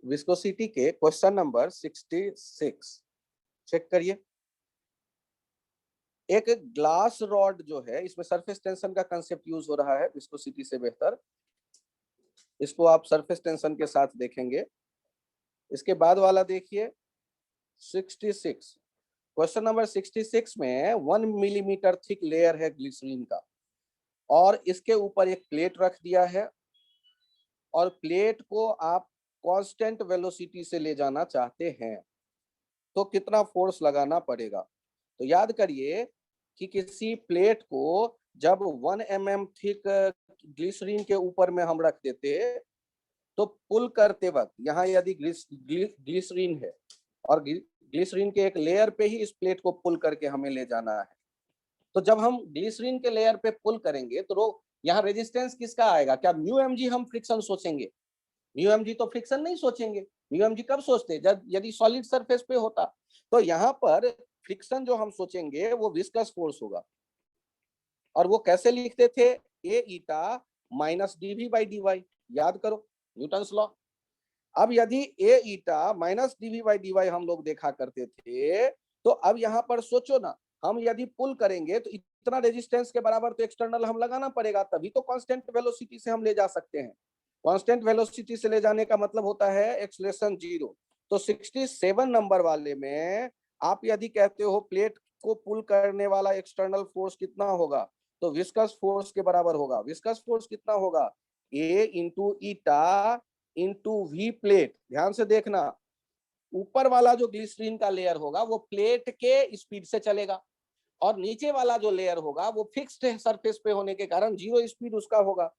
Viscosity के question number 66 check करिए। एक ग्लास रॉड जो है, इसमें सरफेस टेंशन का कंसेप्ट यूज हो रहा है विस्कोसिटी से बेहतर, इसको आप सरफेस टेंशन के साथ देखेंगे। इसके बाद वाला देखिए 66, क्वेश्चन नंबर 66 में 1 मिलीमीटर थिक लेयर है ग्लिसरीन का, और इसके ऊपर एक प्लेट रख दिया है, और प्लेट को आप कांस्टेंट वेलोसिटी से ले जाना चाहते हैं, तो कितना फोर्स लगाना पड़ेगा। तो याद करिए कि किसी प्लेट को जब 1 mm थिक ग्लिसरीन के ऊपर में हम रख देते, तो पुल करते वक्त यहाँ यदि ग्लिसरीन है और ग्लिसरीन के एक लेयर पे ही इस प्लेट को पुल करके हमें ले जाना है, तो जब हम ग्लिसरीन के लेयर पे पुल करेंगे तो यहाँ रेजिस्टेंस किसका आएगा? क्या म्यू एम जी हम फ्रिक्शन सोचेंगे? म्यू एम जी तो फ्रिक्शन नहीं सोचेंगे। म्यू एम जी कब सोचते? जब यदि सॉलिड सरफेस पे होता। तो यहाँ पर फ्रिक्शन जो हम सोचेंगे वो विस्कस फोर्स होगा, और वो कैसे लिखते थे? A eta minus DV by D Y, याद करो न्यूटन्स लॉ। अब यदि A eta minus DV by D Y हम लोग देखा करते थे, तो अब यहाँ पर सोचो ना, हम यदि पुल करेंगे तो इतना रेजिस्टेंस के बराबर तो एक्सटर्नल हम लगाना पड़ेगा, तभी तो कांस्टेंट वेलोसिटी से हम ले जा सकते हैं। कांस्टेंट वेलोसिटी से ले जाने का मतलब होता है एक्सेलरेशन 0। तो 67 नंबर वाले में आप यदि कहते हो प्लेट को पुल करने वाला एक्सटर्नल फोर्स कितना होगा, तो विस्कस फोर्स के बराबर होगा। विस्कस फोर्स कितना होगा? A into eta into V plate. ध्यान से देखना, ऊपर वाला जो ग्लिसरीन का लेयर होगा वो प्लेट के स्पीड से चलेगा, और नीचे वाला जो लेयर होगा वो फिक्स्ड सरफेस पे होने के कारण 0 स्पीड उसका होगा।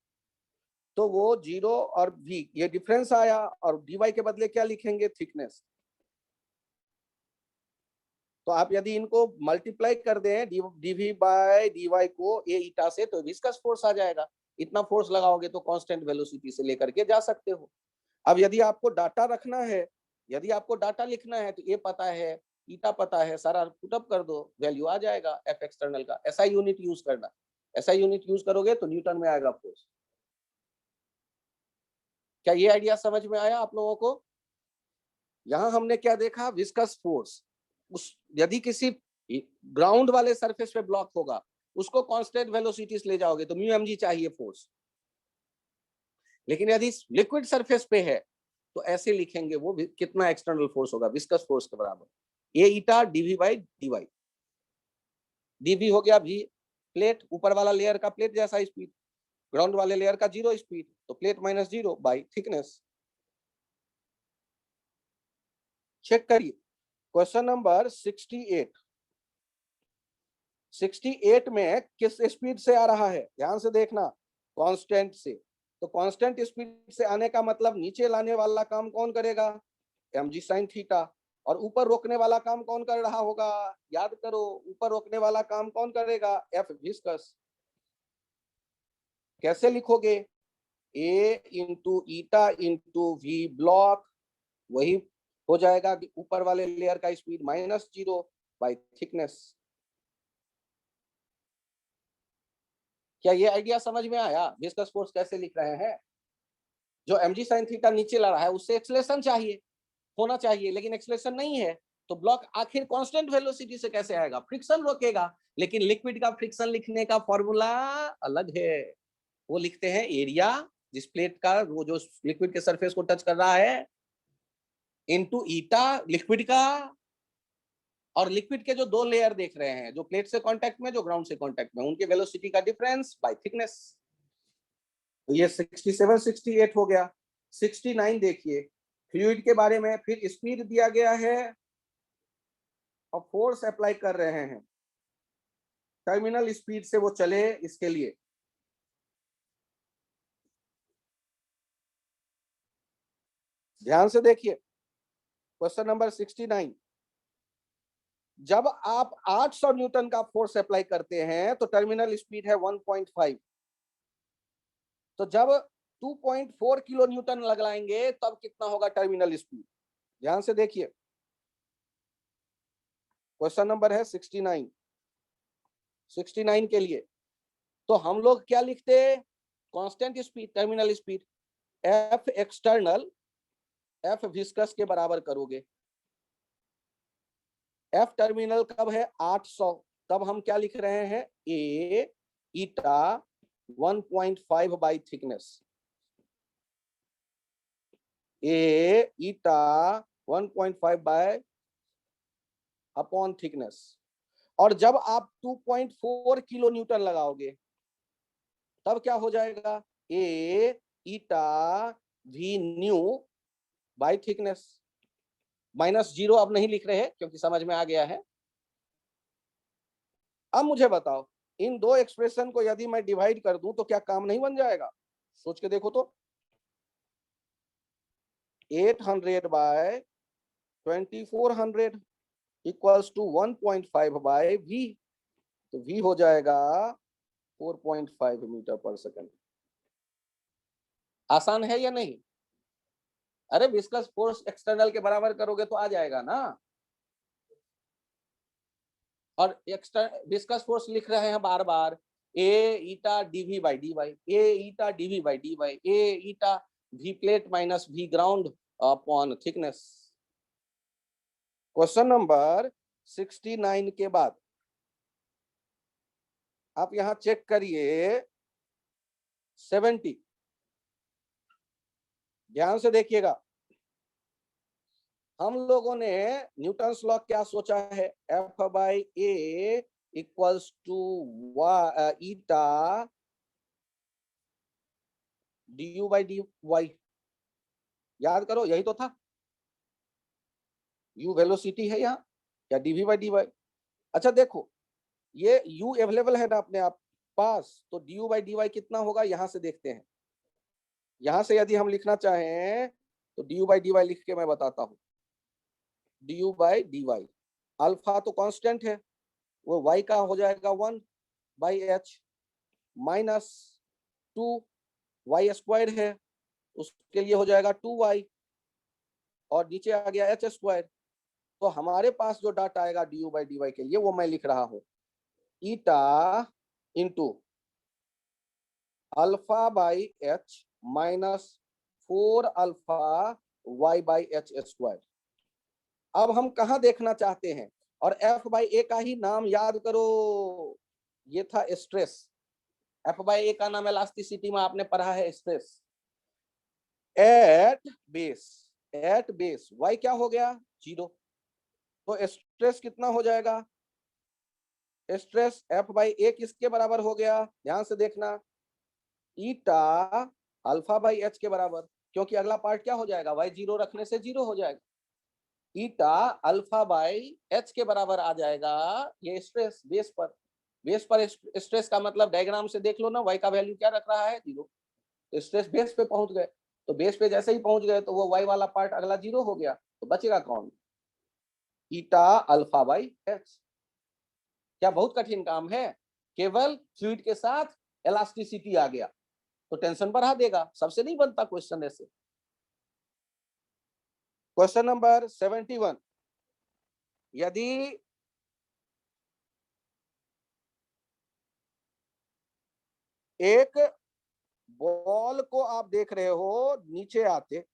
तो वो 0 और v ये डिफरेंस आया, और dy के बदले क्या लिखेंगे? थिकनेस। तो आप यदि इनको मल्टीप्लाई कर दें dv बाय dy को ए ईटा से, तो विस्कस फोर्स आ जाएगा। इतना फोर्स लगाओगे तो कांस्टेंट वेलोसिटी से लेकर के जा सकते हो। अब यदि आपको डाटा रखना है, यदि आपको डाटा लिखना है, तो ये पता है, ईटा पता है, सारा पुटअप कर दो, वैल्यू आ जाएगा एफ एक्सटर्नल का। ऐसा यूनिट यूज करना, ऐसा यूनिट यूज करोगे तो न्यूटन में आएगा फोर्स। क्या ये आइडिया समझ में आया आप लोगों को? यहां हमने क्या देखा? Viscous force. उस यदि किसी ग्राउंड वाले सरफेस पे ब्लॉक होगा, उसको कांस्टेंट वेलोसिटी से ले जाओगे तो म्यू एमजी चाहिए फोर्स। लेकिन यदि लिक्विड सरफेस पे है तो ऐसे लिखेंगे, वो कितना एक्सटर्नल फोर्स होगा? विस्कस फोर्स के बराबर A eta DV by D Y. DV हो गया वी प्लेट, ऊपर वाला लेयर का प्लेट जैसा स्पीड, ग्राउंड वाले लेयर का 0 स्पीड, तो plate minus 0 by thickness. Check करिए क्वेश्चन नंबर 68 में किस स्पीड से आ रहा है? ध्यान से देखना, कांस्टेंट से। तो कांस्टेंट स्पीड से आने का मतलब नीचे लाने वाला काम कौन करेगा? mg sin theta. और ऊपर रोकने वाला काम कौन कर रहा होगा? याद करो, ऊपर रोकने वाला काम कौन करेगा? F viscous. कैसे लिखोगे? A into eta into V block, वही हो जाएगा कि ऊपर वाले लेयर का स्पीड माइनस 0 बाई थिकनेस। क्या ये आइडिया समझ में आया? विस्कस फोर्स कैसे लिख रहे हैं? जो mg sin थीटा नीचे ला रहा है उससे एक्सेलरेशन चाहिए, होना चाहिए, लेकिन एक्सेलरेशन नहीं है, तो ब्लॉक आखिर कांस्टेंट वेलोसिटी से कैसे आएगा? फ्रिक्शन रोकेगा। लेकिन लिक्विड का फ्रिक्शन लिखने का फॉर्मूला अलग है। वो लिखते हैं एरिया, जिस प्लेट का वो जो लिक्विड के सरफेस को टच कर रहा है, इनटू ईटा लिक्विड का, और लिक्विड के जो दो लेयर देख रहे हैं, जो प्लेट से कांटेक्ट में, जो ग्राउंड से कांटेक्ट में, उनके वेलोसिटी का डिफरेंस बाय थिकनेस। तो ये 67 68 हो गया। 69 देखिए, फ्लूइड के बारे में फिर स्पीड दिया गया है और फोर्स अप्लाई कर रहे हैं, टर्मिनल स्पीड से वो चले इसके लिए। ध्यान से देखिए क्वेश्चन नंबर 69, जब आप 800 न्यूटन का फोर्स अप्लाई करते हैं तो टर्मिनल स्पीड है 1.5। तो जब 2.4 किलो न्यूटन लगाएंगे तब कितना होगा टर्मिनल स्पीड? ध्यान से देखिए, क्वेश्चन नंबर है 69 के लिए। तो हम लोग क्या लिखते? Constant speed, terminal speed, F external F viscous के बराबर करोगे। एफ टर्मिनल कब है 800, तब हम क्या लिख रहे हैं, A eta 1.5 by thickness, A eta 1.5 by upon thickness. और जब आप 2.4 किलो न्यूटन लगाओगे तब क्या हो जाएगा, ए eta we knew bye thickness. -0 अब नहीं लिख रहे हैं क्योंकि समझ में आ गया है। अब मुझे बताओ, इन दो एक्सप्रेशन को यदि मैं डिवाइड कर दूं तो क्या काम नहीं बन जाएगा? सोच के देखो तो। 800 by 2400 equals to 1.5 by v, तो v हो जाएगा 4.5 मीटर पर सेकंड। आसान है या नहीं? अरे विस्कस फोर्स एक्सटर्नल के बराबर करोगे तो आ जाएगा ना। और विस्कस फोर्स लिख रहे हैं बार बार, A eta DV by D Y, A eta DV by D Y, A eta V plate minus V ground upon thickness. Question number 69 के बाद आप यहां चेक करिए 70, ध्यान से देखिएगा। हम लोगों ने न्यूटन्स लॉ क्या सोचा है, F by A equals to eta D U by D Y, याद करो यही तो था। यू वेलोसिटी है यहाँ, या डीवी बाई डी वाई। अच्छा देखो, ये यू अवेलेबल है ना अपने आप पास, तो D U by D Y कितना होगा यहां से देखते हैं। यहां से यदि हम लिखना चाहें तो D U by D Y लिख के मैं बताता हूं। D U by D Y, alpha तो कांस्टेंट है, वो y का हो जाएगा 1 by H minus 2 Y square है, उसके लिए हो जाएगा 2y, और नीचे आ गया एच स्क्वायर। तो हमारे पास जो डाटा आएगा D U by D Y के लिए वो मैं लिख रहा हूं, eta into alpha by H minus 4 alpha y by H square. अब हम कहां देखना चाहते हैं, और एफ बाई ए का ही नाम याद करो, ये था स्ट्रेस। एफ बाई ए का नाम इलास्टिसिटी में आपने पढ़ा है, स्ट्रेस एट बेस y क्या हो गया 0, तो स्ट्रेस कितना हो जाएगा, स्ट्रेस एफ बाई ए किसके बराबर हो गया, ध्यान से देखना, ईटा अल्फा बाई एच के बराबर, क्योंकि अगला पार्ट क्या हो जाएगा, y 0 रखने से 0 हो जाएगा, ईटा अल्फा बाई एच के बराबर आ जाएगा। ये स्ट्रेस बेस पर स्ट्रेस का मतलब डायग्राम से देख लो ना, y का वैल्यू क्या रख रहा है 0, तो स्ट्रेस बेस पे पहुंच गए, तो बेस पे जैसे ही पहुंच गए तो वो y वाला पार्ट अगला 0 हो गया, तो बचेगा कौन, ईटा अल्फा बाई एच। क्या बहुत कठिन काम है, केवल फ्लूइड के साथ इलास्टिसिटी आ गया तो टेंशन बढ़ा देगा, सबसे नहीं बनता क्वेश्चन ऐसे। क्वेश्चन नंबर 71, यदि एक बॉल को आप देख रहे हो नीचे आते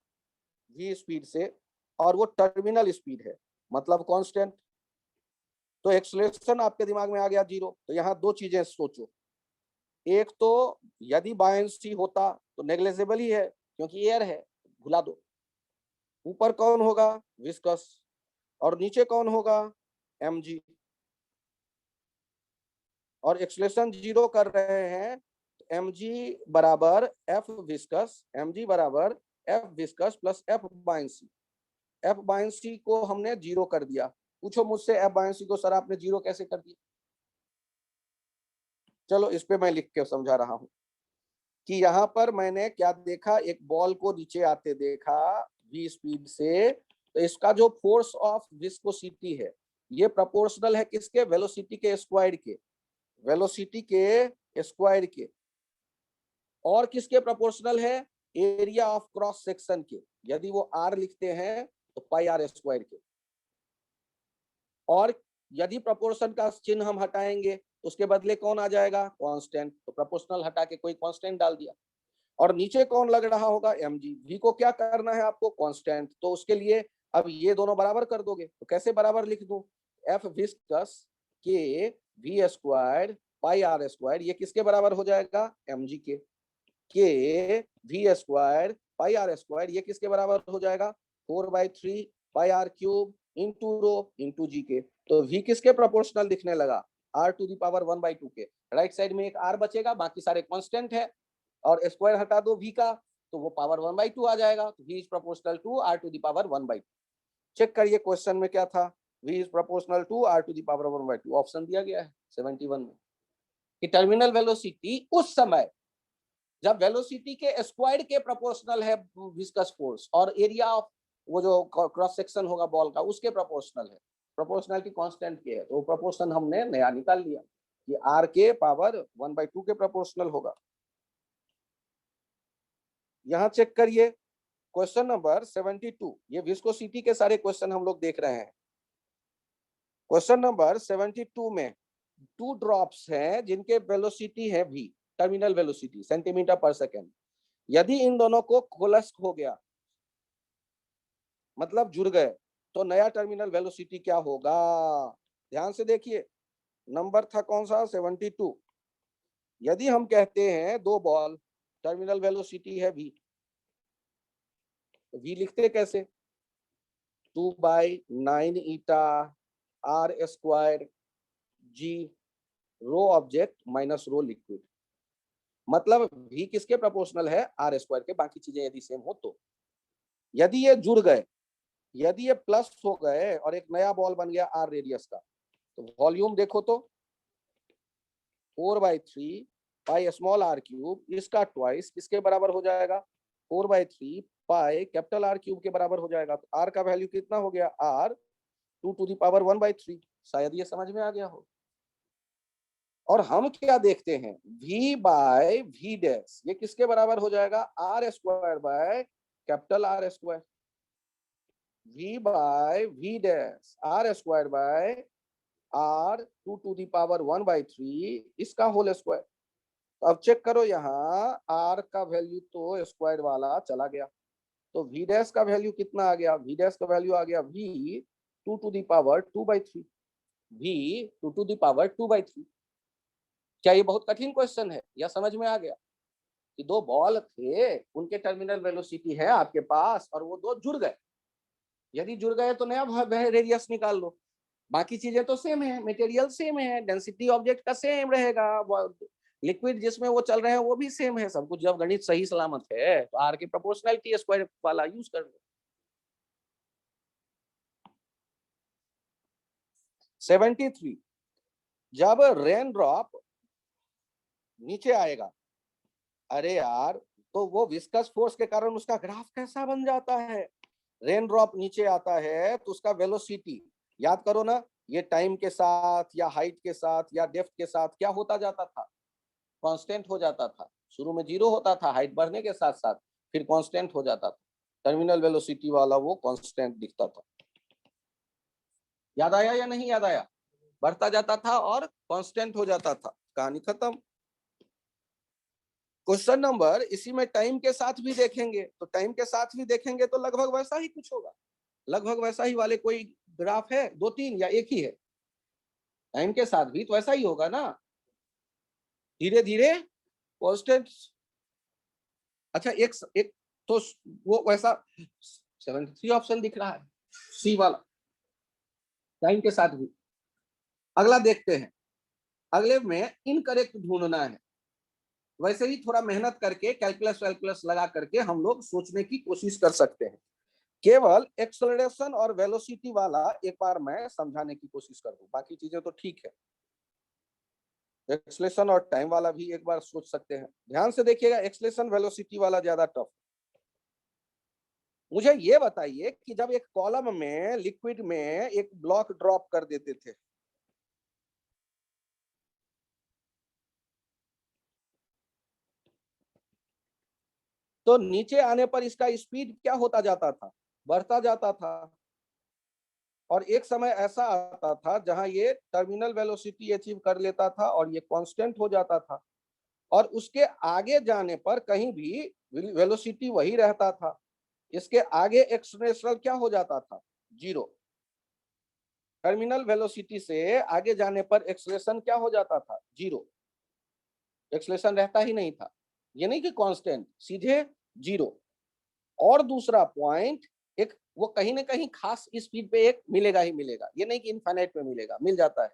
v स्पीड से, और वो टर्मिनल स्पीड है मतलब कांस्टेंट, तो एक्सेलरेशन आपके दिमाग में आ गया 0। तो यहाँ दो चीजें सोचो, एक तो यदि बायंसी होता तो नेग्लिजिबल ही है क्योंकि एयर है, भुला दो। ऊपर कौन होगा, विस्कस, और नीचे कौन होगा, mg, और एक्सेलरेशन 0 कर रहे हैं, mg बराबर f विस्कस, mg बराबर f viscous plus f buoyancy. f buoyancy को हमने 0 कर दिया। पूछो मुझसे f बायंसी को सर आपने 0 कैसे कर दिया? चलो इस पे मैं लिख के समझा रहा हूं कि यहाँ पर मैंने क्या देखा, एक बॉल को नीचे आते देखा v स्पीड से, तो इसका जो फोर्स ऑफ विस्कोसिटी है ये प्रोपोर्शनल है किसके, वेलोसिटी के स्क्वायर के, वेलोसिटी के स्क्वायर के, और किसके प्रोपोर्शनल है, एरिया ऑफ क्रॉस सेक्शन के, यदि वो r लिखते हैं तो पाई r स्क्वायर के, और यदि प्रोपोर्शन का चिन्ह हम हटाएंगे तो उसके बदले कौन आ जाएगा, कांस्टेंट, तो प्रोपोर्शनल हटा के कोई कांस्टेंट डाल दिया। और नीचे कौन लग रहा होगा, mg। v को क्या करना है आपको, कांस्टेंट, तो उसके लिए अब ये दोनों बराबर कर दोगे, तो कैसे बराबर लिख दूं, f विस्कस के v square pi R square, ये किसके बराबर हो जाएगा, mg के v square pi R square, ये किसके बराबर हो जाएगा, 4/3 pi R cube into rho into G के। तो v किसके प्रोपोर्शनल दिखने लगा, r टू दी पावर 1/2 के। राइट साइड में एक r बचेगा, बाकी सारे कांस्टेंट है, और स्क्वायर हटा दो v का, तो वो पावर 1/2 आ जाएगा। तो v is proportional to r to the power 1/2। Check करिए क्वेश्चन में क्या था, v is proportional to r to the power 1/2, option दिया गया है 71 में कि टर्मिनल वेलोसिटी उस समय जब वेलोसिटी के स्क्वायर के प्रोपोर्शनल है विस्कस फोर्स, और एरिया ऑफ वो जो क्रॉस सेक्शन होगा बॉल का उसके प्रोपोर्शनल है, प्रोपोर्शनलिटी कांस्टेंट के है, तो प्रोपोर्शन हमने नया निकाल लिया कि r के पावर 1/2 के प्रोपोर्शनल होगा। यहाँ चेक करिए क्वेश्चन नंबर 72, ये विस्कोसिटी के सारे क्वेश्चन हम लोग देख रहे हैं। क्वेश्चन नंबर 72 में 2 ड्रॉप्स हैं जिनके वेलोसिटी है v, टर्मिनल वेलोसिटी सेंटीमीटर पर सेकेंड। यदि इन दोनों को कोलस्क हो गया, मतलब जुड़ गए, तो नया टर्मिनल वेलोसिटी क्या होगा, ध्यान से देखिए। नंबर था कौन सा, 72। यदि हम कहते हैं दो बॉल, टर्मिनल वेलोसिटी है v, v लिखते कैसे, 2/9 ईटा r स्क्वायर g रो ऑब्जेक्ट माइनस रो लिक्विड, मतलब v किसके प्रोपोर्शनल है, r स्क्वायर के, बाकी चीजें यदि सेम हो तो। यदि ये जुड़ गए, यदि ये प्लस हो गए और एक नया बॉल बन गया r रेडियस का, तो वॉल्यूम देखो तो 4/3 पाई स्मॉल r क्यूब, इसका ट्वाइस किसके बराबर हो जाएगा, 4/3 पाई कैपिटल R क्यूब के बराबर हो जाएगा। तो r का वैल्यू कितना हो गया, r 2 टू दी पावर 1/3। शायद ये समझ में आ गया हो। और हम क्या देखते हैं, v बाय v डैश, ये किसके बराबर हो जाएगा, r square by capital R square, v by v dash r square by r 2 to the power 1/3 इसका होल स्क्वायर। तो अब चेक करो, यहाँ r का वैल्यू तो स्क्वायर वाला चला गया, तो v डैश का वैल्यू कितना आ गया, v डैश का वैल्यू आ गया v 2 to the power 2/3, v 2 to the power 2/3। क्या ये बहुत कठिन क्वेश्चन है, या समझ में आ गया कि दो बॉल थे, उनके टर्मिनल वेलोसिटी है आपके पास, और वो दो जुड़ गए, यदि जुड़ गए तो नया रेडियस निकाल लो, बाकी चीजें तो सेम है, मटेरियल सेम है, डेंसिटी ऑब्जेक्ट का सेम रहेगा, लिक्विड जिसमें वो चल रहे हैं वो भी सेम है, सब कुछ जब गणित सही सलामत है तो आर की प्रोपोर्शनलिटी स्क्वायर वाला यूज कर लो। 73, जब रेन ड्रॉप नीचे आएगा, अरे यार, तो वो विस्कस फोर्स के कारण उसका ग्राफ कैसा बन जाता है, रेन ड्रॉप नीचे आता है तो उसका वेलोसिटी याद करो ना, ये टाइम के साथ या हाइट के साथ या डेप्थ के साथ क्या होता जाता था, कांस्टेंट हो जाता था। शुरू में 0 होता था, हाइट बढ़ने के साथ साथ फिर कांस्टेंट हो जाता था, टर्मिनल वेलोसिटी वाला वो कांस्टेंट दिखता था। याद आया या नहीं याद आया, बढ़ता जाता था और कांस्टेंट हो जाता था, कहानी खत्म। क्वेश्चन नंबर इसी में टाइम के साथ भी देखेंगे, तो टाइम के साथ भी देखेंगे तो लगभग वैसा ही कुछ होगा, लगभग वैसा ही वाले कोई ग्राफ है, 2-3 या एक ही है, टाइम के साथ भी तो ऐसा ही होगा ना, धीरे धीरे कांस्टेंट। अच्छा एक तो वो वैसा 73 ऑप्शन दिख रहा है, सी वाला, टाइम के साथ भी। अगला देखते हैं, अगले में इनकरेक्ट ढूंढना है, वैसे ही थोड़ा मेहनत करके कैलकुलस वैलकुलस लगा करके हम लोग सोचने की कोशिश कर सकते हैं। केवल एक्सेलरेशन और वेलोसिटी वाला एक बार मैं समझाने की कोशिश कर दूं, बाकी चीजें तो ठीक है, एक्सेलरेशन और टाइम वाला भी एक बार सोच सकते हैं। ध्यान से देखिएगा, एक्सेलरेशन वेलोसिटी वाला ज्यादा टफ। मुझे ये बताइए कि जब एक कॉलम में लिक्विड में एक ब्लॉक ड्रॉप कर देते थे, तो नीचे आने पर इसका स्पीड क्या होता जाता था, बढ़ता जाता था, और एक समय ऐसा आता था जहां ये टर्मिनल वेलोसिटी अचीव कर लेता था और ये कांस्टेंट हो जाता था, और उसके आगे जाने पर कहीं भी वेलोसिटी वही रहता था। इसके आगे एक्सलेरेशन क्या हो जाता था? जीरो। टर्मिनल वेलोसिटी से आगे जाने पर एक्सलेरेशन क्या हो जाता था? जीरो। एक्सलेरेशन रहता ही नहीं था, ये नहीं कि कांस्टेंट, सीधे जीरो। और दूसरा पॉइंट, एक वो कहीं ना कहीं खास स्पीड पे एक मिलेगा ही मिलेगा, ये नहीं कि इनफाइनाइट में मिलेगा, मिल जाता है।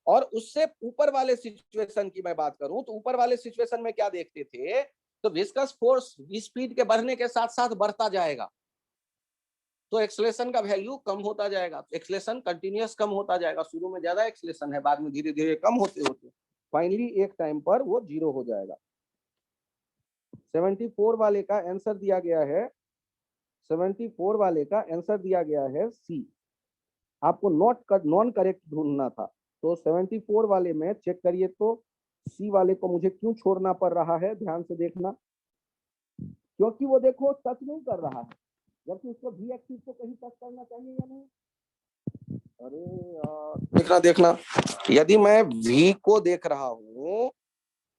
और उससे ऊपर वाले सिचुएशन की मैं बात करूं तो ऊपर वाले सिचुएशन में क्या देखते थे? तो विस्कस फोर्स स्पीड के बढ़ने के साथ साथ बढ़ता जाएगा, तो एक्सलेशन का वैल्यू कम होता जाएगा। एक्सलेशन कंटिन्यूअस कम होता जाएगा, शुरू में ज्यादा एक्सलेशन है, बाद में धीरे धीरे कम होते होते फाइनली एक टाइम पर वो जीरो हो जाएगा। 74 वाले का आंसर दिया गया है, 74 वाले का आंसर दिया गया है सी। आपको नॉन करेक्ट ढूंढना था, तो 74 वाले में चेक करिए तो सी वाले को मुझे क्यों छोड़ना पड़ रहा है, ध्यान से देखना। क्योंकि वो देखो टच नहीं कर रहा है, जबकि उसको भी एक्सिस को कहीं टच करना चाहिए या नहीं? अरे यार देखना देखना, यदि मैं v को देख रहा हूँ,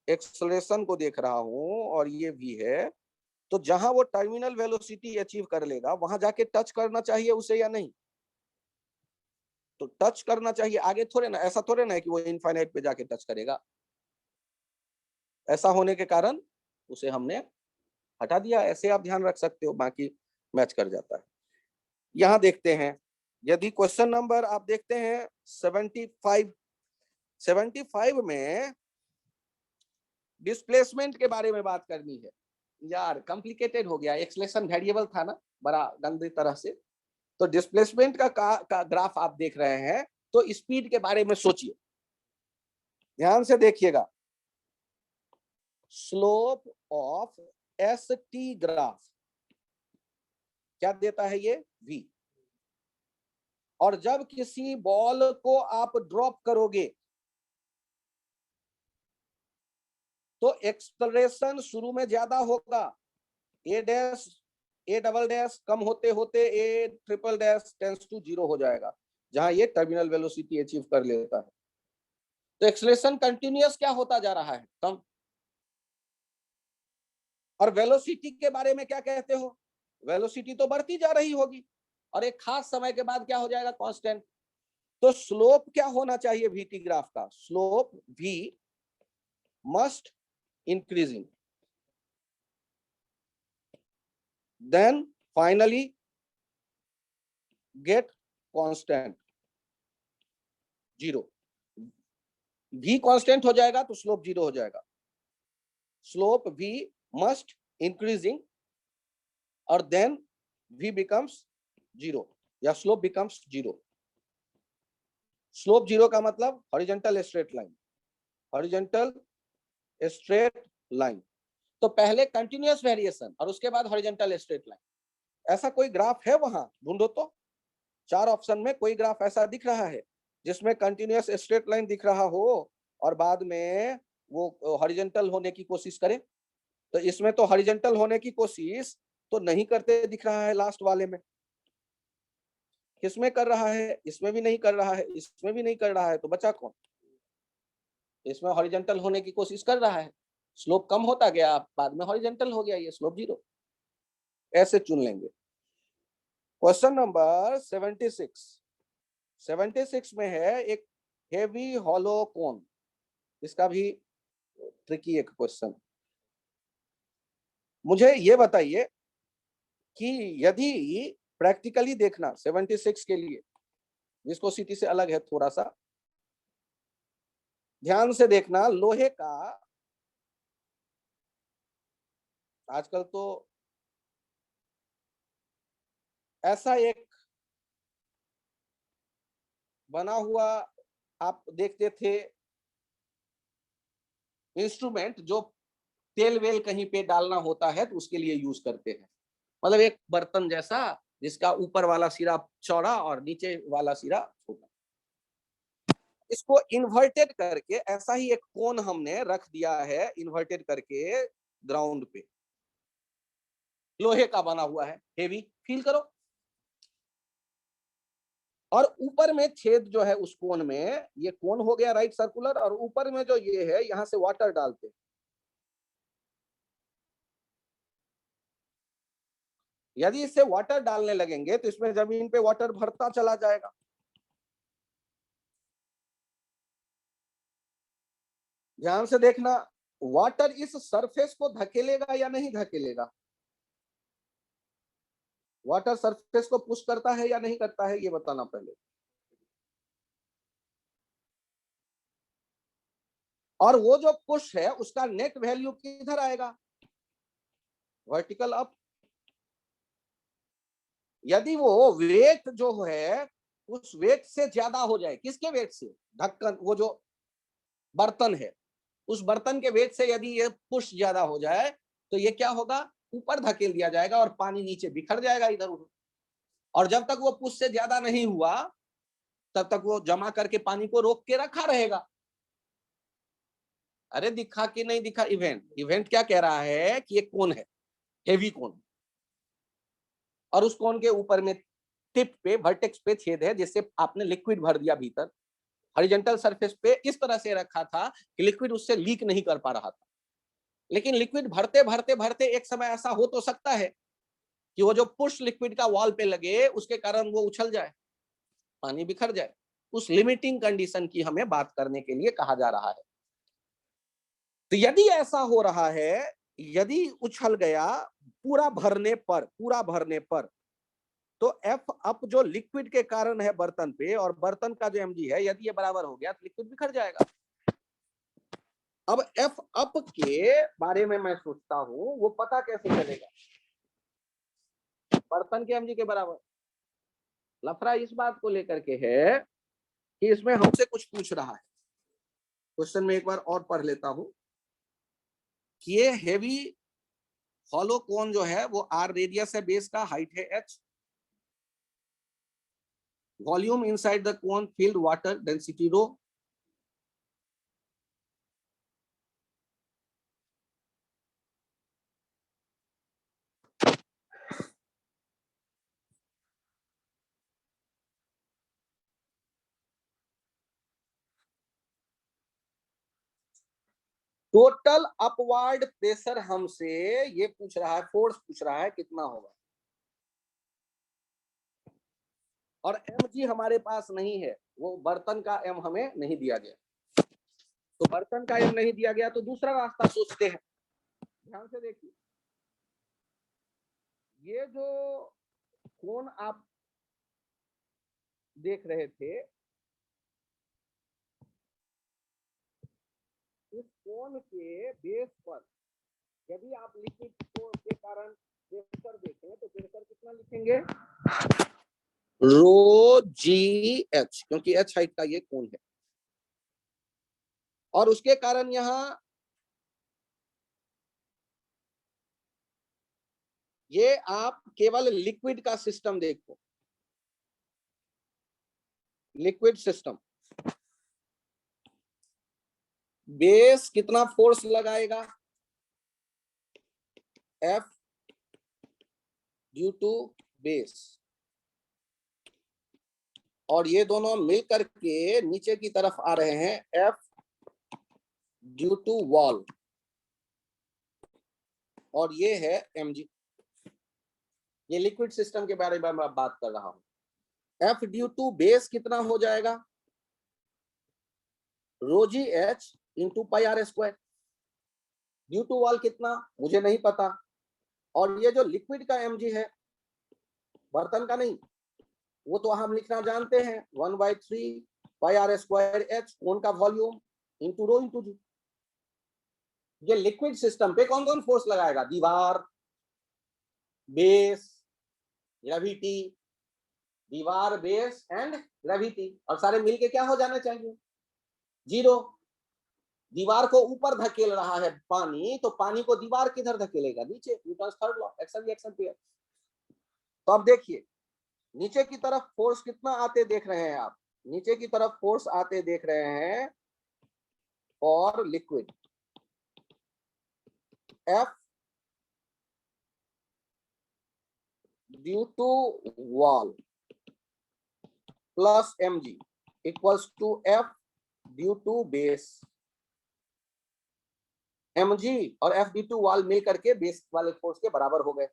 एक्सलेशन को देख रहा हूँ और ये v है, तो जहां वो टर्मिनल वेलोसिटी अचीव कर लेगा वहां जाके टच करना चाहिए उसे या नहीं? तो टच करना चाहिए, आगे थोड़े ना, ऐसा थोड़े ना है कि वो इनफाइनाइट पे जाके टच करेगा। ऐसा होने के कारण उसे हमने हटा दिया, ऐसे आप ध्यान रख सकते हो, बाकी मैच कर जाता है। यहां देखते हैं, यदि क्वेश्चन नंबर आप देखते हैं 75 में डिस्प्लेसमेंट के बारे में बात करनी है। यार कॉम्प्लिकेटेड हो गया, एक्सलेशन वेरिएबल था ना बड़ा गंदी तरह से। तो डिस्प्लेसमेंट का ग्राफ आप देख रहे हैं, तो स्पीड के बारे में सोचिए, ध्यान से देखिएगा। Slope of S T graph क्या देता है? ये v। और जब किसी बॉल को आप ड्रॉप करोगे तो एक्सलरेशन शुरू में ज्यादा होगा, A dash A double dash कम होते होते A triple dash tends to zero हो जाएगा, जहां ये टर्मिनल वेलोसिटी अचीव कर लेता है। तो एक्सलेशन कंटिन्यूअस क्या होता जा रहा है? कम। और वेलोसिटी के बारे में क्या कहते हो? वेलोसिटी तो बढ़ती जा रही होगी और एक खास समय के बाद क्या हो जाएगा? कांस्टेंट। तो स्लोप क्या होना चाहिए वीटी ग्राफ का? Slope v must increasing, then finally get constant zero. v constant हो जाएगा तो स्लोप जीरो हो जाएगा। स्लोप v मस्ट इंक्रीजिंग और देन v बिकम्स जीरो, या slope becomes zero. Slope zero का मतलब horizontal straight line, horizontal straight line. तो पहले कंटिन्यूअस वेरिएशन और उसके बाद हॉरिजॉन्टल स्ट्रेट लाइन। ऐसा कोई ग्राफ है वहां? ढूंढो तो, 4 ऑप्शन में कोई ग्राफ ऐसा दिख रहा है जिसमें कंटिन्यूअस स्ट्रेट लाइन दिख रहा हो और बाद में वो हॉरिजॉन्टल होने की कोशिश करे? तो इसमें तो हॉरिजॉन्टल होने की कोशिश तो नहीं करते दिख रहा है लास्ट वाले में। किसमें कर रहा है? इसमें भी नहीं कर रहा है, इसमें भी नहीं कर रहा है, तो बचा कौन? इसमें हॉरिजॉन्टल होने की कोशिश कर रहा है, स्लोप कम होता गया, बाद में हॉरिजॉन्टल हो गया, ये स्लोप जीरो। ऐसे चुन लेंगे। क्वेश्चन नंबर 76 में है एक हेवी हॉलो कोन। इसका भी ट्रिकी एक क्वेश्चन। मुझे ये बताइए कि यदि प्रैक्टिकली देखना 76 के लिए, विस्कोसिटी से अलग है थोड़ा सा, ध्यान से देखना। लोहे का आजकल तो ऐसा एक बना हुआ आप देखते थे इंस्ट्रूमेंट, जो तेल वेल कहीं पे डालना होता है तो उसके लिए यूज करते हैं। मतलब एक बर्तन जैसा जिसका ऊपर वाला सिरा चौड़ा और नीचे वाला सिरा छोटा। इसको इन्वर्टेड करके ऐसा ही एक कोन हमने रख दिया है, इन्वर्टेड करके ग्राउंड पे, लोहे का बना हुआ है, हेवी, फील करो। और ऊपर में छेद जो है उस कोन में, ये कोन हो गया राइट सर्कुलर, और ऊपर में जो ये है यहाँ से वाटर डालते हैं, यदि इससे वाटर डालने लगेंगे तो इसमें जमीन पे वाटर भरता चला जाएगा। ध्यान से देखना, वाटर इस सरफेस को धकेलेगा या नहीं धकेलेगा? वाटर सरफेस को पुश करता है या नहीं करता है, ये बताना पहले। और वो जो पुश है उसका नेट वैल्यू किधर आएगा? Vertical up. यदि वो वेट जो है उस वेट से ज्यादा हो जाए, किसके वेट से? ढक्कन, वो जो बर्तन है उस बर्तन के वेट से यदि ये पुश ज्यादा हो जाए तो ये क्या होगा? ऊपर धकेल दिया जाएगा और पानी नीचे बिखर जाएगा इधर उधर। और जब तक वो पुश से ज्यादा नहीं हुआ तब तक वो जमा करके पानी को रोक के रखा रहेगा। अरे दिखा कि नहीं दिखा? इवेंट क्या कह रहा है कि ये कोन है, हेवी कोन, और उस कोन के ऊपर में टिप पे, वर्टेक्स पे छेद है जिससे आपने लिक्विड भर दिया भीतर। हॉरिजॉन्टल सरफेस पे इस तरह से रखा था कि लिक्विड उससे लीक नहीं कर पा रहा था। लेकिन लिक्विड भरते भरते भरते एक समय ऐसा हो तो सकता है कि वो जो पुश लिक्विड का वॉल पे लगे उसके कारण वो उछल जाए, पानी बिखर जाए। उस लिमिटिंग कंडीशन की हमें बात करने के लिए कहा जा रहा है। तो यदि ऐसा हो रहा है, यदि उछल गया पूरा भरने पर तो एफ अप जो लिक्विड के कारण है बर्तन पे, और बर्तन का जो mg है यदि ये बराबर हो गया तो लिक्विड बिखर जाएगा। अब एफ अप के बारे में मैं सोचता हूं, वो पता कैसे चलेगा? बर्तन के mg के बराबर। लफड़ा इस बात को लेकर के है कि इसमें हमसे कुछ पूछ रहा है। क्वेश्चन में एक बार और पढ़ लेता हूं कि ये हेवी हॉलो कोन जो है वो आर रेडियस है बेस का, हाइट है h, volume inside the cone field water density rho, total upward pressure हमसे ये पूछ रहा है, फोर्स पूछ रहा है कितना होगा, और mg हमारे पास नहीं है, वो बर्तन का m हमें नहीं दिया गया। तो बर्तन का m नहीं दिया गया तो दूसरा रास्ता सोचते हैं। ध्यान से देखिए, ये जो कोन आप देख रहे थे, इस कोन के बेस पर यदि आप लिक्विड के कारण प्रेशर देखें तो प्रेशर कितना लिखेंगे? रो जी एच, क्योंकि एच हाइट का ये कोन है, और उसके कारण यहां ये आप केवल लिक्विड का सिस्टम देखो, लिक्विड सिस्टम बेस कितना फोर्स लगाएगा? एफ ड्यू टू बेस, और ये दोनों मिलकर के नीचे की तरफ आ रहे हैं एफ ड्यू टू वॉल, और ये है mg। ये लिक्विड सिस्टम के बारे में मैं बात कर रहा हूं। एफ ड्यू टू बेस कितना हो जाएगा? Rho G H into pi R square. Due to wall कितना मुझे नहीं पता, और ये जो लिक्विड का mg है, बर्तन का नहीं, वो तो हम लिखना जानते हैं 1/3 पाई आर स्क्वायर एच, कोन का volume into rho into G. ये लिक्विड सिस्टम पे कौन कौन फोर्स लगाएगा? दीवार, बेस, ग्रेविटी, दीवार, बेस एंड ग्रेविटी, और सारे मिलके क्या हो जाना चाहिए? जीरो। दीवार को ऊपर धकेल रहा है पानी, तो पानी को दीवार किधर धकेलेगा? नीचे। Newton third law, action reaction pair. तो अब देखिए, नीचे की तरफ फोर्स कितना आते देख रहे हैं आप? नीचे की तरफ फोर्स आते देख रहे हैं for liquid, F due to wall plus mg equals to F due to base. mg और एफ ड्यू टू वॉल मिल करके बेस वाले फोर्स के बराबर हो गए।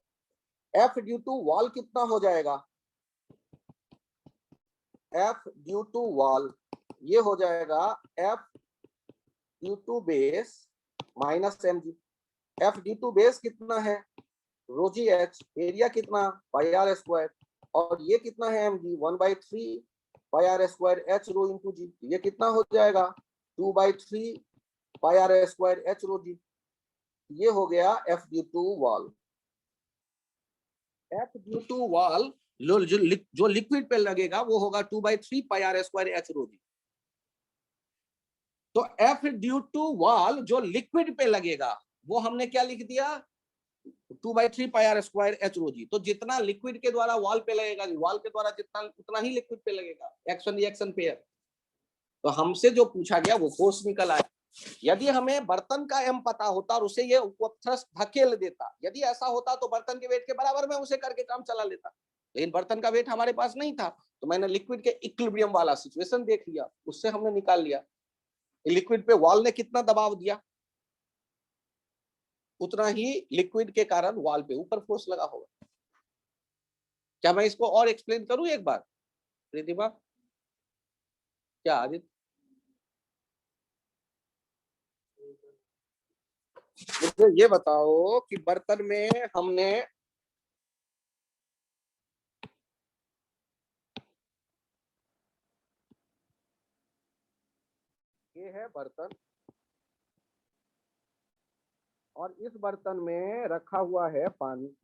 एफ ड्यू टू वॉल कितना हो जाएगा, एफ ड्यू टू वॉल ये हो जाएगा F due to base minus M G. F due to base कितना है, रो जी एच, एरिया कितना पाई आर स्क्वायर, और ये कितना है M G 1/3 pi R square H rho into G. ये कितना हो जाएगा 2/3 pi R square H rho G. ये हो गया F due to wall. F due to wall जो लिक्विड पे लगेगा वो होगा 2/3 pi R square H rho G. तो एफ ड्यू टू वॉल जो लिक्विड पे लगेगा वो हमने क्या लिख दिया 2/3 pi R square H rho G. तो जितना लिक्विड के द्वारा वॉल पे लगेगा, वॉल के द्वारा जितना उतना ही लिक्विड पे लगेगा, एक्शन रिएक्शन पेयर। तो हमसे जो पूछा गया वो फोर्स निकल आया। यदि हमें बर्तन का एम पता होता और उसे ये थ्रस्ट धकेल देता, यदि ऐसा होता तो बर्तन के वेट के बराबर में उसे करके काम चला लेता, लेकिन बर्तन का वेट हमारे पास नहीं था, तो मैंने लिक्विड के इक्विलिब्रियम वाला सिचुएशन देख लिया, उससे हमने निकाल लिया लिक्विड पे वॉल ने कितना दबाव दिया, उतना ही लिक्विड के कारण वॉल पे ऊपर फोर्स लगा होगा। क्या मैं इसको और एक्सप्लेन करूं एक बार प्रतिभा, क्या आदित्य? मुझे ये बताओ कि बर्तन में हमने ये है बर्तन और इस बर्तन में रखा हुआ है पानी,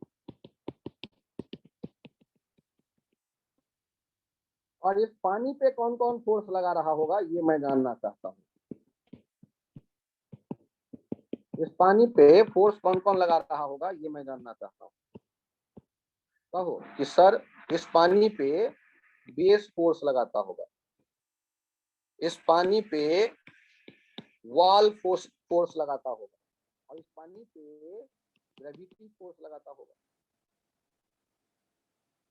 और इस पानी पे कौन कौन फोर्स लगा रहा होगा ये मैं जानना चाहता हूँ। इस पानी पे फोर्स कौन कौन लगा रहा होगा ये मैं जानना चाहता हूँ। कहो कि सर इस पानी पे बेस फोर्स लगाता होगा, इस पानी पे वॉल फोर्स लगाता होगा, और इस पानी पे ग्रेविटी फोर्स लगाता होगा।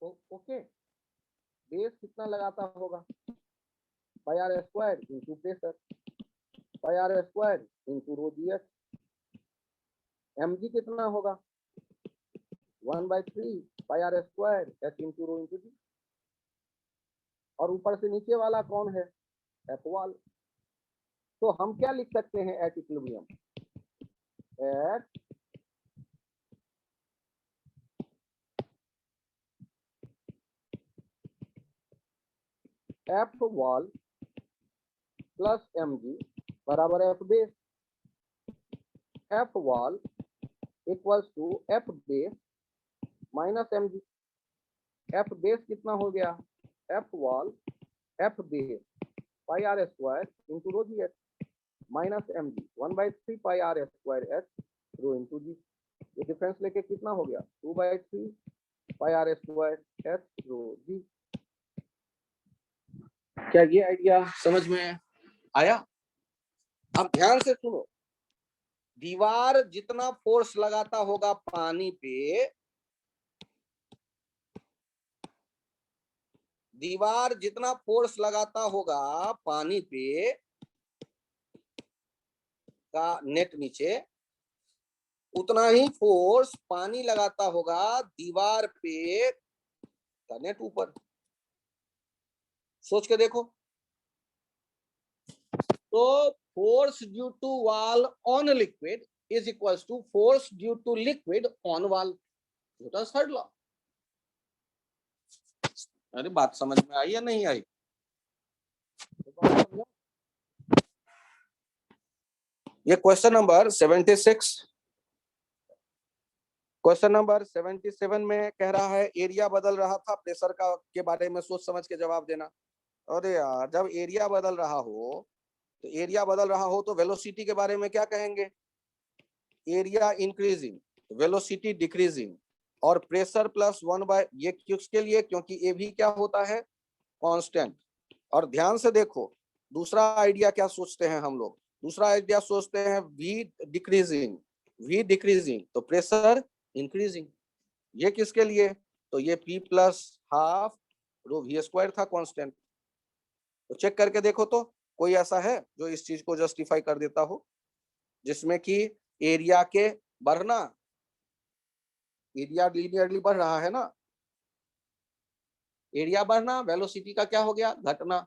तो ओके, बेस कितना लगाता होगा pi R square into pressure, pi R square into rho G H. M G कितना होगा 1/3 pi R square H into rho into G. और ऊपर से नीचे वाला कौन है, एफ वॉल। तो हम क्या लिख सकते हैं at equilibrium, at F wall plus M G बराबर F base. F wall equals to F base minus M G. F base कितना हो गया, F wall F base pi R square into rho G H minus M G 1/3 pi R square H rho into G. ये difference लेके कितना हो गया 2/3 pi R square H rho G. क्या ये आइडिया समझ में आया? अब ध्यान से सुनो, दीवार जितना फोर्स लगाता होगा पानी पे, दीवार जितना फोर्स लगाता होगा पानी पे का नेट नीचे, उतना ही फोर्स पानी लगाता होगा दीवार पे का नेट ऊपर। सोच के देखो, तो force due to wall on liquid is equals to force due to liquid on wall, Newton's third law. अरे बात समझ में आई या नहीं आई? ये क्वेश्चन नंबर 76। क्वेश्चन नंबर 77 में कह रहा है एरिया बदल रहा था, प्रेशर का के बारे में सोच समझ के जवाब देना। अरे यार, जब एरिया बदल रहा हो तो एरिया बदल रहा हो तो वेलोसिटी के बारे में क्या कहेंगे, एरिया इंक्रीजिंग, वेलोसिटी डिक्रीजिंग, और प्रेशर प्लस 1/, ये किसके लिए, क्योंकि ये भी क्या होता है कांस्टेंट। और ध्यान से देखो दूसरा आइडिया क्या सोचते हैं हम लोग, दूसरा आइडिया सोचते हैं वी डिक्रीजिंग, वी डिक्रीजिंग तो प्रेशर इंक्रीजिंग। ये किसके लिए, तो ये P plus half rho V square था कांस्टेंट। तो चेक करके देखो तो कोई ऐसा है जो इस चीज को जस्टिफाई कर देता हो, जिसमें कि एरिया के बढ़ना एरिया लीनियरली बढ़ रहा है ना, एरिया बढ़ना, वेलोसिटी का क्या हो गया, घटना,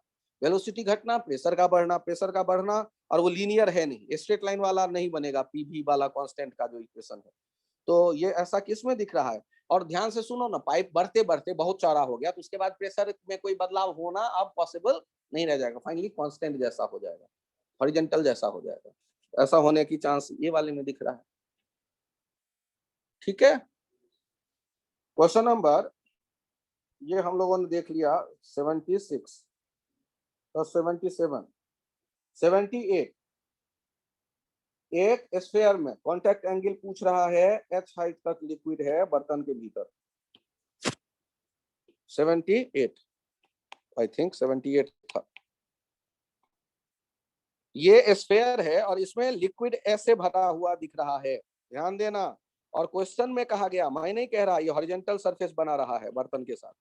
वेलोसिटी घटना, प्रेशर का बढ़ना, प्रेशर का बढ़ना, और वो लीनियर है नहीं, स्ट्रेट लाइन वाला नहीं बनेगा, पीवी वाला कांस्टेंट का जो इक्वेशन है। तो ये ऐसा किस में दिख रहा है। और ध्यान से सुनो ना, पाइप बढ़ते बढ़ते बहुत चौड़ा हो गया, तो उसके बाद प्रेशर में कोई बदलाव होना अब पॉसिबल नहीं रह जाएगा, फाइनली कांस्टेंट जैसा हो जाएगा, हॉरिजॉन्टल जैसा हो जाएगा। ऐसा होने की चांस ये वाले में दिख रहा है। ठीक है, क्वेश्चन नंबर, ये हम लोगों ने देख लिया 76 और 77, 78। एक स्फीयर में कांटेक्ट एंगल पूछ रहा है, h हाइट तक लिक्विड है बर्तन के भीतर। 78, आई थिंक 78 था। ये स्फीयर है और इसमें लिक्विड ऐसे भरा हुआ दिख रहा है, ध्यान देना। और क्वेश्चन में कहा गया, मैं नहीं कह रहा, ये हॉरिजॉन्टल सरफेस बना रहा है बर्तन के साथ,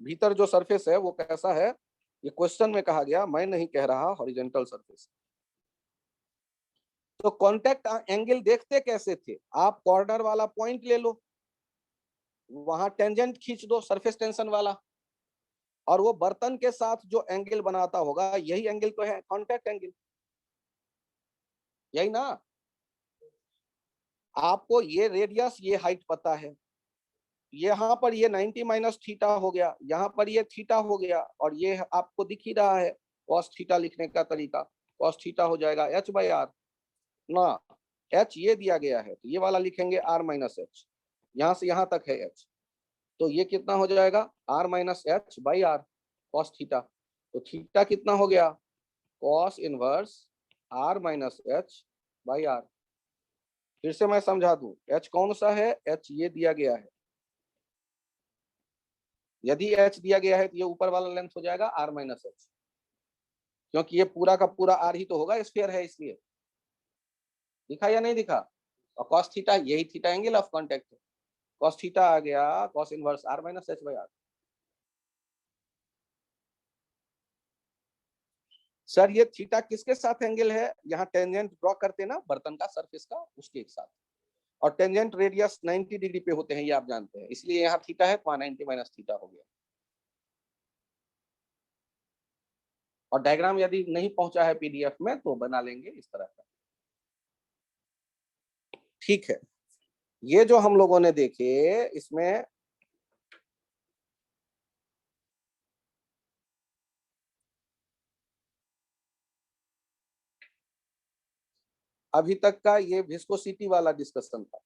भीतर जो सरफेस है वो कैसा है, ये क्वेश्चन में कहा गया, मैं नहीं कह रहा हॉरिजॉन्टल सरफेस। तो कांटेक्ट एंगल देखते कैसे थे, आप कॉर्नर वाला पॉइंट ले लो, वहां टेंजेंट खींच दो सरफेस टेंशन वाला, और वो बर्तन के साथ जो एंगल बनाता होगा, यही एंगल तो है कांटेक्ट एंगल, यही ना। आपको ये रेडियस, ये हाइट पता है, यहाँ पर ये 90 माइनस थीटा हो गया, यहाँ पर ये थीटा हो गया, और ये आपको दिख ही रहा है कॉस थीटा लिखने का तरीका, कॉस थीटा हो जाएगा h बाई आर ना। h ये दिया गया है, तो ये वाला लिखेंगे r माइनस एच, यहाँ से यहाँ तक है h, तो ये कितना हो जाएगा r minus H by R cos theta. तो थीटा कितना हो गया, cos inverse r minus H by R. फिर से मैं समझा दूं, h कौन सा है, h ये दिया गया है, यदि h दिया गया है तो ये ऊपर वाला लेंथ हो जाएगा r माइनस एच, क्योंकि ये पूरा का पूरा r ही तो होगा, स्फीयर है इसलिए। दिखा या नहीं दिखा। और cos थीटा, यही थीटा एंगल ऑफ कांटेक्ट है, cos थीटा आ गया cos inverse r minus H by R. Sir ये थीटा किसके साथ एंगल है, यहाँ टेंजेंट ड्रॉ करते ना बर्तन का सरफेस का, उसके एक साथ, और टेंजेंट रेडियस 90 डिग्री पे होते हैं, ये आप जानते हैं, इसलिए यहाँ थीटा है, वहां 90 माइनस थीटा हो गया। और डायग्राम यदि नहीं पहुंचा है पीडीएफ में तो बना लेंगे इस तरह का। ठीक है, ये जो हम लोगों ने देखे, इसमें अभी तक का ये विस्कोसिटी वाला डिस्कशन था।